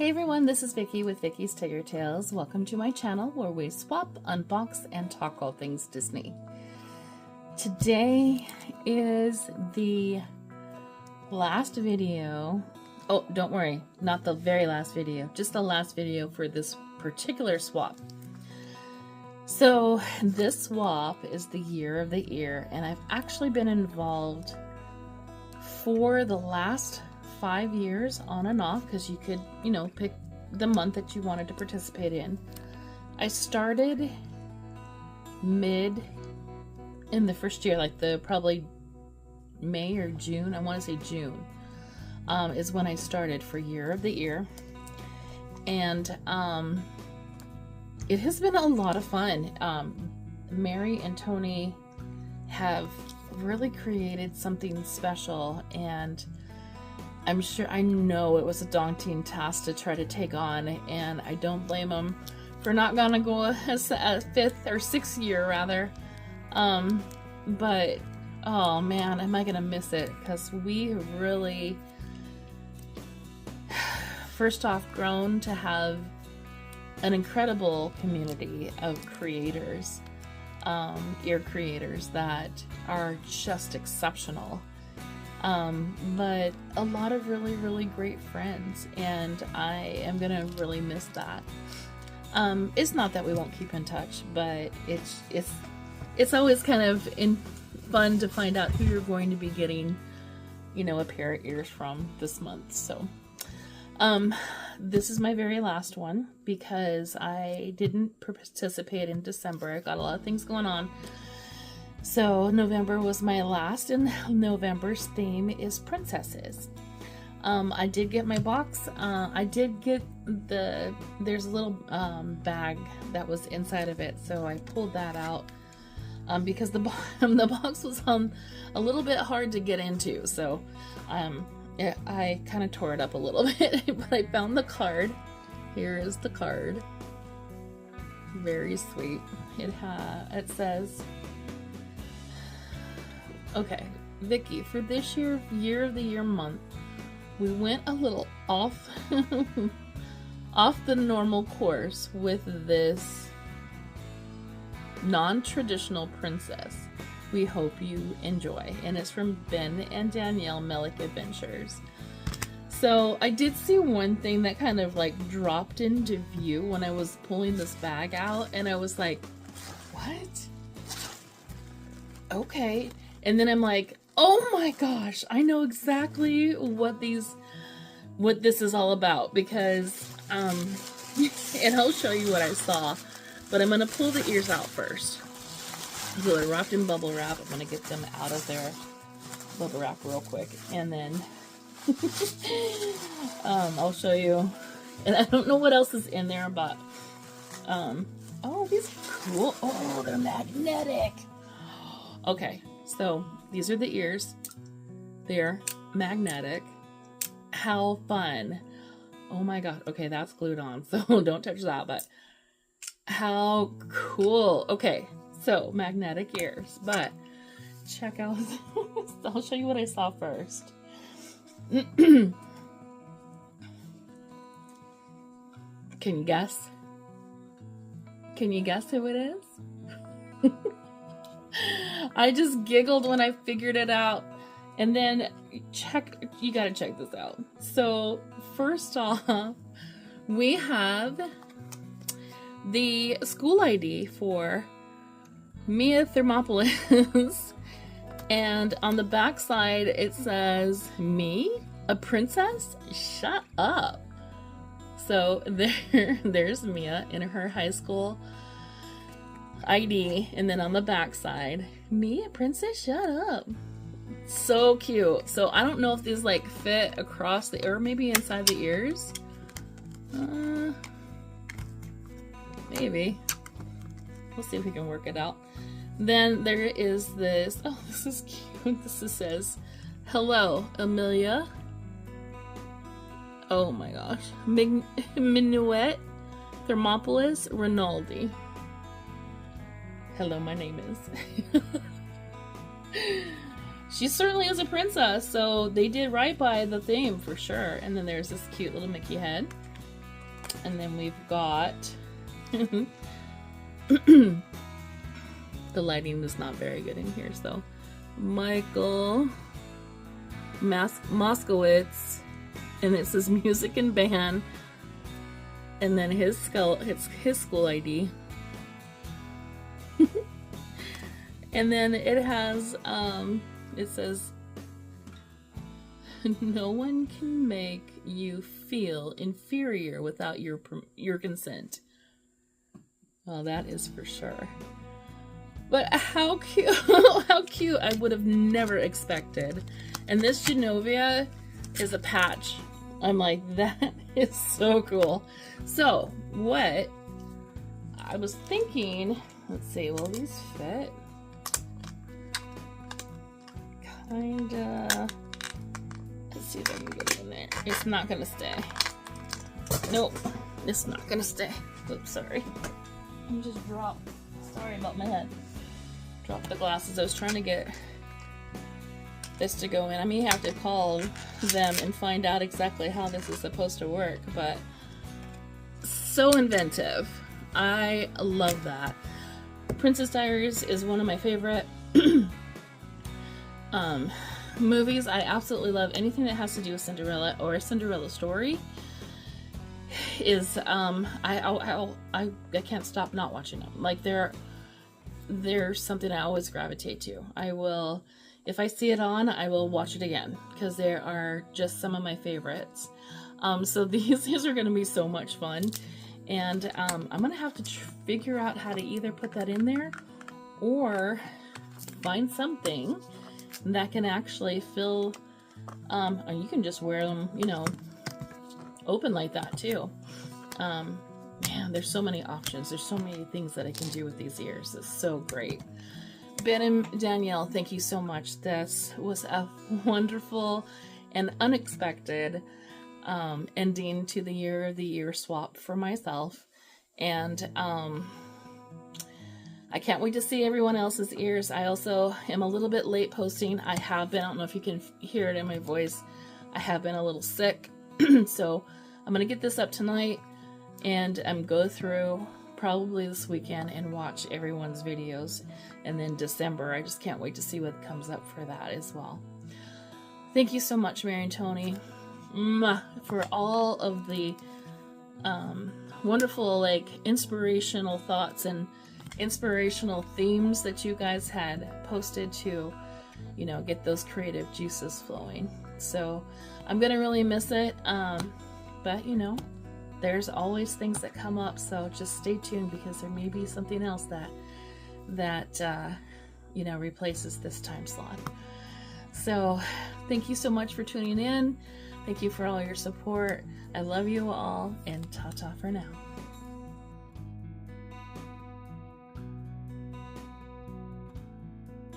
Hey everyone, this is Vicki with Vicki's Tigger Tales. Welcome to my channel where we swap, unbox, and talk all things Disney. Today is the last video. Oh, don't worry, not the very last video, just the last video for this particular swap. So this swap is the year of the ear, and I've actually been involved for the last 5 years on and off, because you could, pick the month that you wanted to participate in. I started mid in the first year, like probably May or June. I want to say June is when I started for Year of the Ear, and it has been a lot of fun. Mary and Tony have really created something special, and I know it was a daunting task to try to take on, and I don't blame them for not gonna go a 5th or 6th year rather. But oh man, am I gonna miss it, because we have really, first off, grown to have an incredible community of creators, ear creators that are just exceptional. But a lot of really great friends, and I am gonna really miss that. It's not that we won't keep in touch, but it's always kind of fun to find out who you're going to be getting, a pair of ears from this month. So, this is my very last one because I didn't participate in December. I got a lot of things going on. So November was my last, and November's theme is princesses. I did get my box. I did get there's a little bag that was inside of it, so I pulled that out because the box was a little bit hard to get into. So I kind of tore it up a little bit, but I found the card. Here is the card. Very sweet. It says, okay, Vicki, for this year of the year month, we went a little off the normal course with this non-traditional princess. We hope you enjoy. And it's from Ben and Danielle, Melick Adventures. So I did see one thing that kind of like dropped into view when I was pulling this bag out, and I was like, what? Okay. And then I'm like, oh my gosh, I know exactly what this is all about, because, and I'll show you what I saw, but I'm going to pull the ears out first. So they're wrapped in bubble wrap. I'm going to get them out of their bubble wrap real quick, and then, I'll show you, and I don't know what else is in there, but, oh, these are cool. Oh, they're magnetic. Okay. So these are the ears. They're magnetic. How fun. Oh my god. Okay, that's glued on, so don't touch that, but how cool. Okay, so magnetic ears, but check out, I'll show you what I saw first. Can you guess? Can you guess who it is? I just giggled when I figured it out. And then you gotta check this out. So first off, we have the school ID for Mia Thermopolis. And on the back side it says, "Me, a princess? Shut up." So there's Mia in her high school ID, and then on the back side, "Me, a princess? Shut up." So cute. So I don't know if these like fit across or maybe inside the ears. Maybe. We'll see if we can work it out. Then there is this. Oh, this is cute. This says, "Hello, Amelia." Oh my gosh. Minuet Thermopolis Rinaldi. Hello, my name is. She certainly is a princess, so they did right by the theme for sure. And then there's this cute little Mickey head. And then we've got the lighting is not very good in here, so Michael Moskowitz, and it says music and band, and then his school ID. And then it has it says, no one can make you feel inferior without your consent. Well, that is for sure. But how cute! How cute! I would have never expected. And this Genovia is a patch. I'm like, that is so cool. So what I was thinking, let's see, will these fit? Kinda. Let's see if I can get it in there. It's not gonna stay. Nope, it's not gonna stay. Oops, sorry. I just dropped. Sorry about my head. Dropped the glasses. I was trying to get this to go in. I may have to call them and find out exactly how this is supposed to work, but so inventive. I love that. Princess Diaries is one of my favorite movies. I absolutely love anything that has to do with Cinderella or a Cinderella story. Is I can't stop not watching them. Like they're something I always gravitate to. I will, if I see it on, I will watch it again because they are just some of my favorites. So these are going to be so much fun, and I'm going to have to figure out how to either put that in there or find something that can actually fill. And you can just wear them, you know, open like that too. Man, there's so many options. There's so many things that I can do with these ears. It's so great. Ben and Danielle, thank you so much. This was a wonderful and unexpected ending to the Year of the Year swap for myself. And I can't wait to see everyone else's ears. I also am a little bit late posting. I have been, I don't know if you can hear it in my voice, I have been a little sick. So I'm going to get this up tonight and go through probably this weekend and watch everyone's videos. And then December, I just can't wait to see what comes up for that as well. Thank you so much, Mary and Tony, for all of the wonderful, like, inspirational thoughts and inspirational themes that you guys had posted to, you know, get those creative juices flowing. So I'm gonna really miss it, but you know, there's always things that come up, so just stay tuned because there may be something else that you know, replaces this time slot. So thank you so much for tuning in. Thank you for all your support. I love you all, and ta-ta for now.